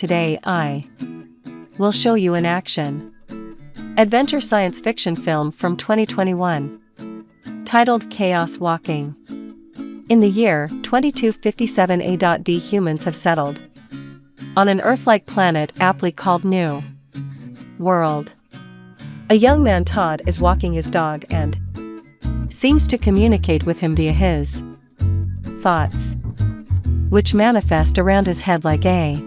today I will show you in action. Adventure science fiction film from 2021. Titled Chaos Walking. In the year 2257 AD, humans have settled on an Earth-like planet aptly called New World. A young man, Todd, is walking his dog and seems to communicate with him via his thoughts, which manifest around his head like a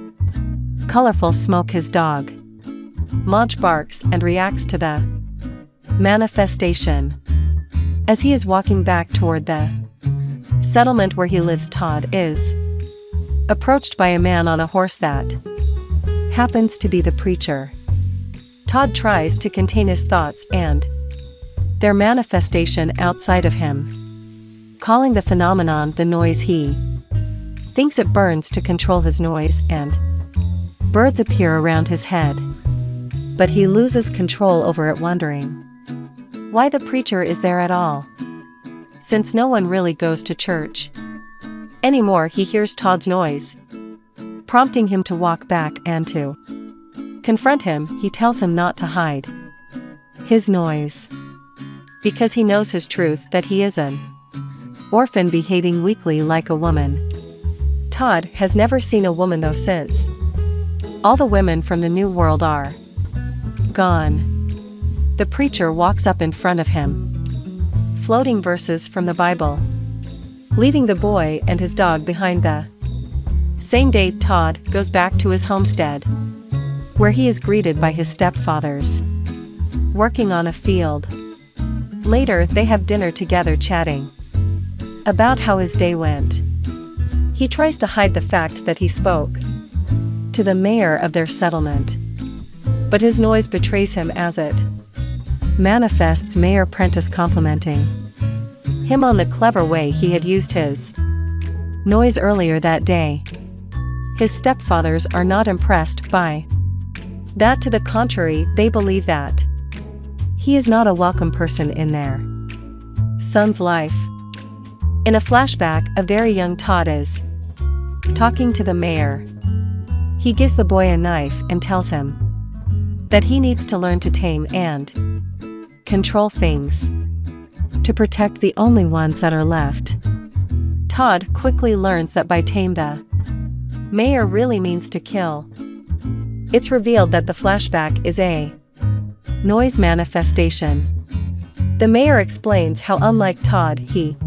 colorful smoke. His dog Monch barks and reacts to the manifestation. As he is walking back toward the settlement where he lives, Todd is approached by a man on a horse that happens to be the preacher. Todd tries to contain his thoughts and their manifestation outside of him, calling the phenomenon the noise. He thinks it burns to control his noise, and birds appear around his head. But he loses control over it, wondering why the preacher is there at all, since no one really goes to church anymore. He hears Todd's noise, prompting him to walk back and to confront him. He tells him not to hide his noise, because he knows his truth, that he is an orphan behaving weakly like a woman. Todd has never seen a woman though, since all the women from the New World are gone. The preacher walks up in front of him, floating verses from the Bible, leaving the boy and his dog behind. The same day, Todd goes back to his homestead, where he is greeted by his stepfathers working on a field. Later, they have dinner together, chatting about how his day went. He tries to hide the fact that he spoke to the mayor of their settlement, but his noise betrays him as it manifests Mayor Prentiss complimenting him on the clever way he had used his noise earlier that day. His stepfathers are not impressed by that. To the contrary, they believe that he is not a welcome person in their son's life. In a flashback, a very young Todd is talking to the mayor. He gives the boy a knife and tells him that he needs to learn to tame and control things to protect the only ones that are left. Todd quickly learns that by tame, the mayor really means to kill. It's revealed that the flashback is a noise manifestation. The mayor explains how, unlike Todd, he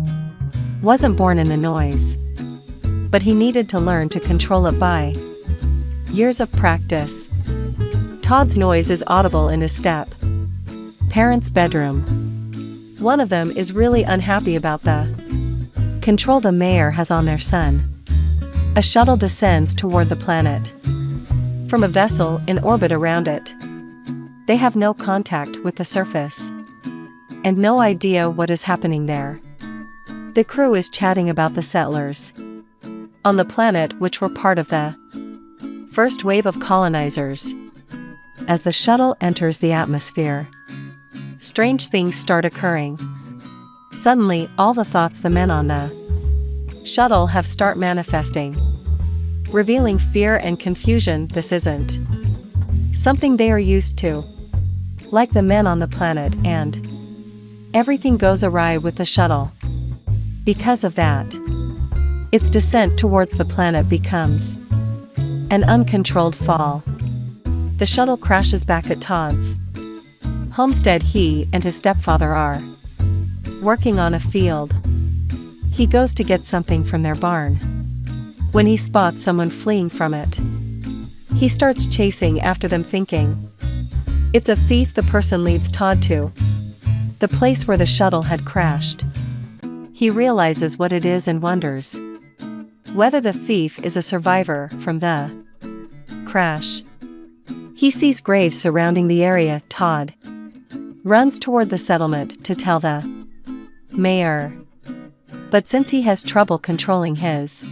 wasn't born in the noise, but he needed to learn to control it by years of practice. Todd's noise is audible in his step parents' bedroom. One of them is really unhappy about the control the mayor has on their son. A shuttle descends toward the planet from a vessel in orbit around it. They have no contact with the surface and no idea what is happening there. The crew is chatting about the settlers on the planet, which were part of the first wave of colonizers. As the shuttle enters the atmosphere, strange things start occurring. Suddenly, all the thoughts the men on the shuttle have start manifesting, revealing fear and confusion. This isn't something they are used to, like the men on the planet, and everything goes awry with the shuttle. Because of that, its descent towards the planet becomes an uncontrolled fall. The shuttle crashes back at Todd's homestead. He and his stepfather are working on a field. He goes to get something from their barn when he spots someone fleeing from it. He starts chasing after them, thinking it's a thief. The person leads Todd to the place where the shuttle had crashed. He realizes what it is and wonders whether the thief is a survivor from the crash. He sees graves surrounding the area. Todd runs toward the settlement to tell the mayor, but since he has trouble controlling his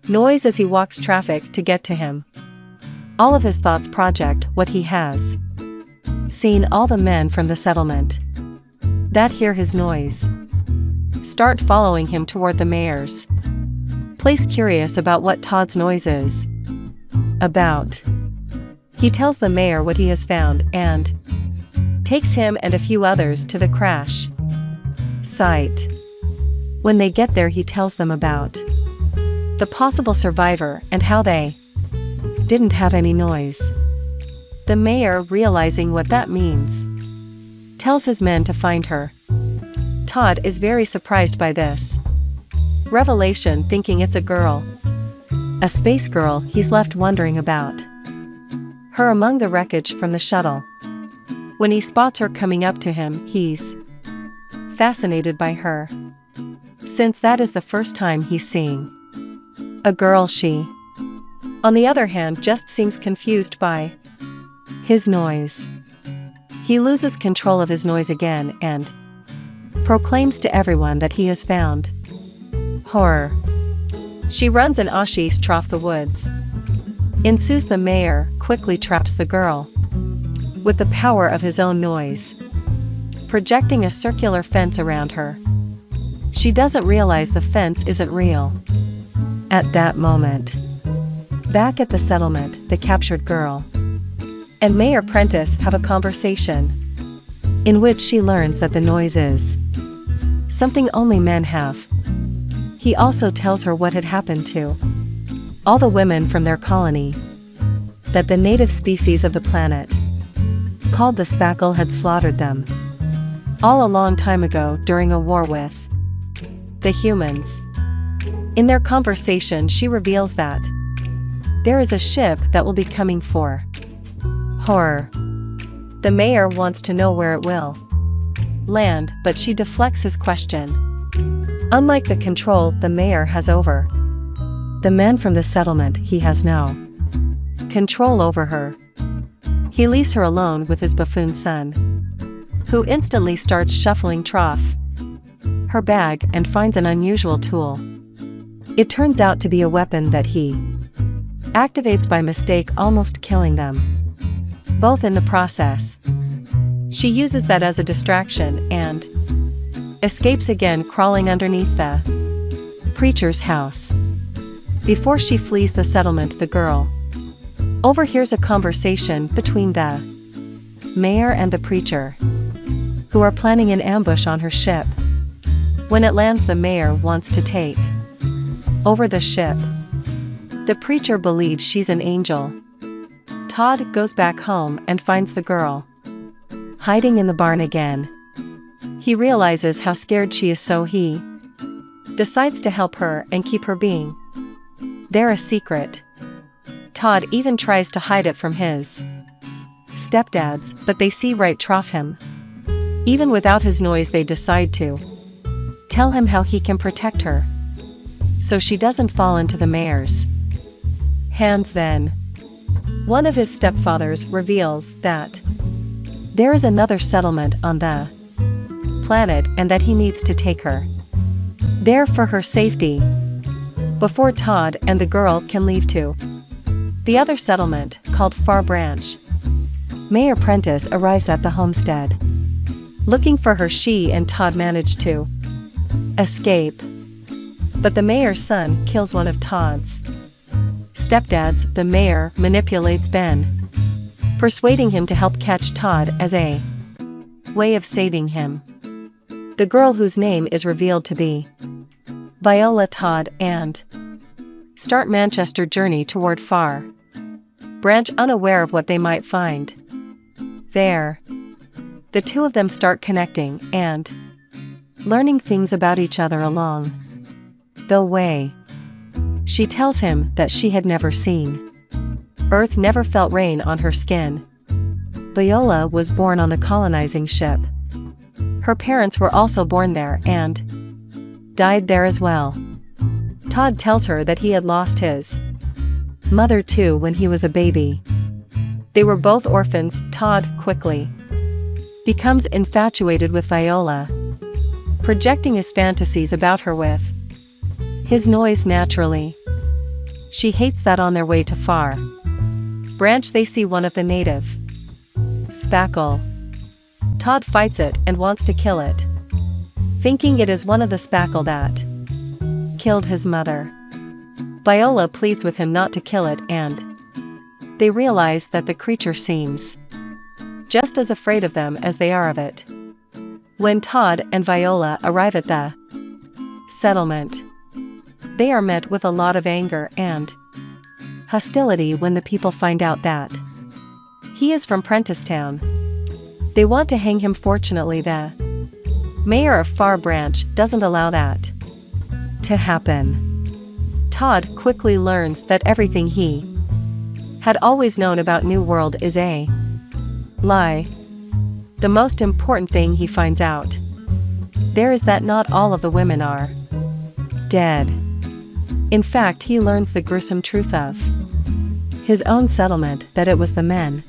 noise as he walks traffic to get to him, all of his thoughts project what he has seen. All the men from the settlement that hear his noise start following him toward the mayor's place, curious about what Todd's noise is. about. He tells the mayor what he has found and takes him and a few others to the crash site. When they get there, he tells them about the possible survivor and how they didn't have any noise. The mayor, realizing what that means, tells his men to find her. Todd is very surprised by this revelation, thinking it's a girl. A space girl he's left wondering about her among the wreckage from the shuttle. When he spots her coming up to him, he's fascinated by her, since that is the first time he's seeing a girl. She, on the other hand, just seems confused by his noise. He loses control of his noise again and proclaims to everyone that he has found horror. She runs and Ashish trough the woods. Ensues the mayor quickly traps the girl with the power of his own noise, projecting a circular fence around her. She doesn't realize the fence isn't real. At that moment, back at the settlement, the captured girl and Mayor Prentiss have a conversation in which she learns that the noise is something only men have. He also tells her what had happened to all the women from their colony, that the native species of the planet, called the Spackle, had slaughtered them all a long time ago during a war with the humans. In their conversation, she reveals that there is a ship that will be coming for horror. The mayor wants to know where it will land, but she deflects his question. Unlike the control the mayor has over the men from the settlement, he has no control over her. He leaves her alone with his buffoon son, who instantly starts shuffling her bag and finds an unusual tool. It turns out to be a weapon that he activates by mistake, almost killing them both in the process. She uses that as a distraction and escapes again, crawling underneath the preacher's house. Before she flees the settlement, the girl overhears a conversation between the mayor and the preacher, who are planning an ambush on her ship. When it lands, the mayor wants to take over the ship. The preacher believes she's an angel. Todd goes back home and finds the girl hiding in the barn again. He realizes how scared she is, so he decides to help her and keep her being there a secret. Todd even tries to hide it from his stepdads, but they see right through him. Even without his noise, they decide to tell him how he can protect her, so she doesn't fall into the mayor's hands. Then one of his stepfathers reveals that there is another settlement on the planet and that he needs to take her there for her safety before Todd and the girl can leave to the other settlement, called Far Branch. Mayor Prentiss arrives at the homestead looking for her. She and Todd manage to escape, but the mayor's son kills one of Todd's stepdads. The mayor manipulates Ben, persuading him to help catch Todd as a way of saving him. The girl, whose name is revealed to be Viola, Todd, and start Manchester journey toward Far Branch, unaware of what they might find there. The two of them start connecting and learning things about each other along the way. She tells him that she had never seen Earth, never felt rain on her skin. Viola was born on the colonizing ship. Her parents were also born there and died there as well. Todd tells her that he had lost his mother too when he was a baby. They were both orphans. Todd quickly becomes infatuated with Viola, projecting his fantasies about her with his noise naturally. She hates that. On their way to Far Branch, they see one of the native Spackle. Todd fights it and wants to kill it, thinking it is one of the Spackle that killed his mother. Viola pleads with him not to kill it and They realize that the creature seems just as afraid of them as they are of it. When Todd and Viola arrive at the settlement, they are met with a lot of anger and hostility when the people find out that he is from Prentiss Town. They want to hang him. Fortunately, the mayor of Far Branch doesn't allow that to happen. Todd quickly learns that everything he had always known about New World is a lie. The most important thing he finds out there is that not all of the women are dead. In fact, he learns the gruesome truth of his own settlement, that it was the men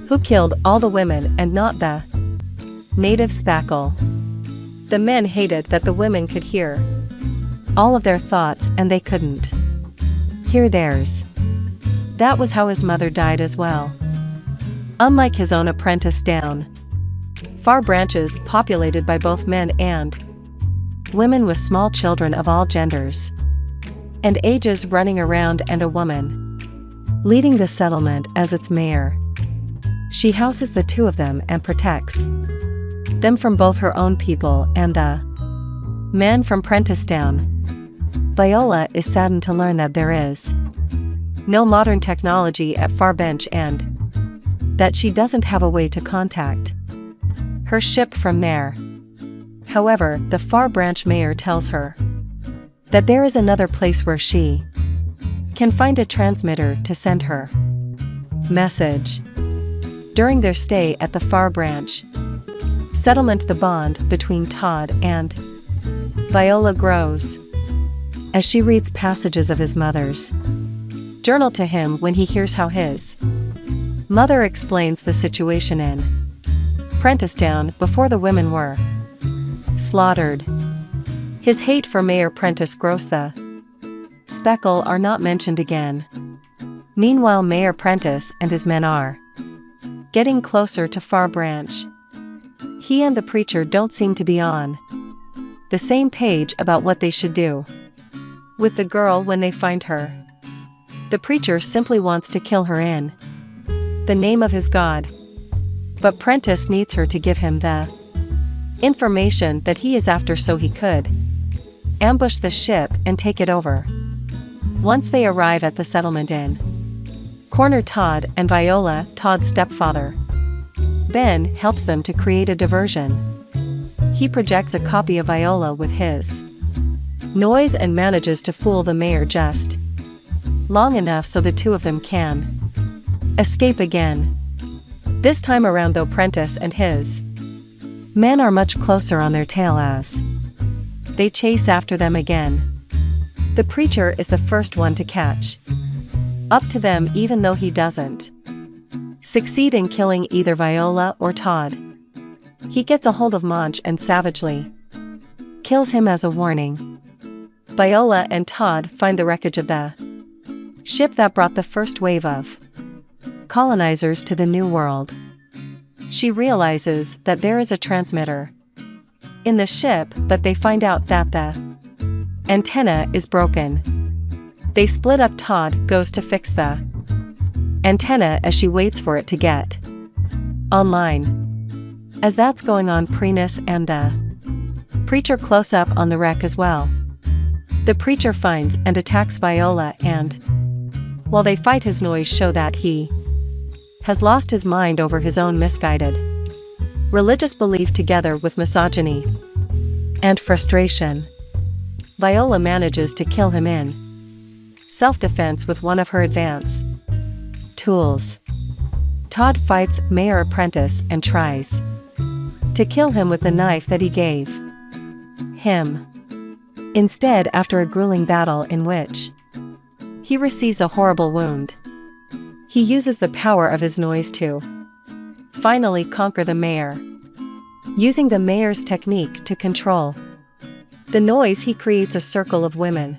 who killed all the women and not the native spackle. The men hated that the women could hear all of their thoughts and they couldn't hear theirs. That was how his mother died as well. Unlike his own apprentice down Far Branches, populated by both men and women with small children of all genders and ages running around, and a woman leading the settlement as its mayor. She houses the two of them and protects them from both her own people and the men from Prentiss Town. Viola is saddened to learn that there is no modern technology at Far Bench and that she doesn't have a way to contact her ship from there. However, the Far Branch mayor tells her that there is another place where she can find a transmitter to send her message. During their stay at the Far Branch settlement, the bond between Todd and Viola grows as she reads passages of his mother's journal to him when he hears how his mother explains the situation in Prentiss Town before the women were slaughtered. His hate for Mayor Prentiss grows. The speckle are not mentioned again. Meanwhile, Mayor Prentiss and his men are getting closer to Far Branch. He and the preacher don't seem to be on the same page about what they should do with the girl when they find her. The preacher simply wants to kill her in the name of his god, but Prentiss needs her to give him the information that he is after so he could ambush the ship and take it over. Once they arrive at the settlement inn, corner Todd and Viola, Todd's stepfather Ben helps them to create a diversion. He projects a copy of Viola with his noise and manages to fool the mayor just long enough so the two of them can escape again. This time around, though, Prentiss and his men are much closer on their tail as they chase after them again. The preacher is the first one to catch up to them, even though he doesn't succeed in killing either Viola or Todd. He gets a hold of Monch and savagely kills him as a warning. Viola and Todd find the wreckage of the ship that brought the first wave of colonizers to the New World. She realizes that there is a transmitter in the ship, but they find out that the antenna is broken. They split up. Todd goes to fix the antenna as she waits for it to get online. As that's going on, Prentiss and the preacher close up on the wreck as well. The preacher finds and attacks Viola, and while they fight, his noise show that he has lost his mind over his own misguided religious belief together with misogyny and frustration. Viola manages to kill him in self-defense with one of her advance tools. Todd fights Mayor Prentiss and tries to kill him with the knife that he gave him. Instead, after a grueling battle in which he receives a horrible wound, he uses the power of his noise to finally conquer the mayor. Using the mayor's technique to control the noise, he creates a circle of women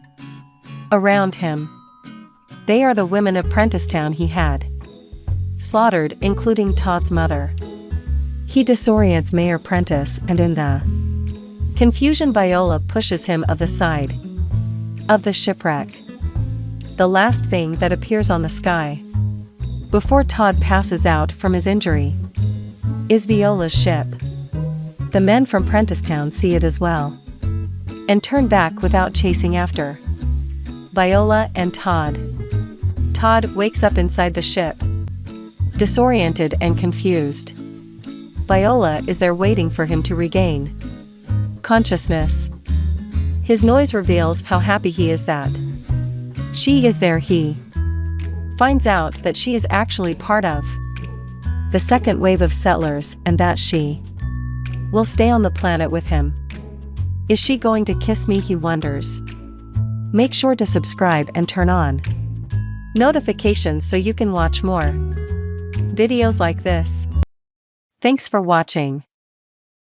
around him. They are the women of Prentiss Town he had slaughtered, including Todd's mother. He disorients Mayor Prentiss, and in the confusion, Viola pushes him of the side of the shipwreck. The last thing that appears on the sky before Todd passes out from his injury, is Viola's ship. The men from Prentisstown see it as well and turn back without chasing after Viola and Todd. Todd wakes up inside the ship, disoriented and confused. Viola is there waiting for him to regain consciousness. His noise reveals how happy he is that she is there. He finds out that she is actually part of the second wave of settlers and that she will stay on the planet with him. Is she going to kiss me, he wonders. Make sure to subscribe and turn on notifications so you can watch more videos like this. Thanks for watching.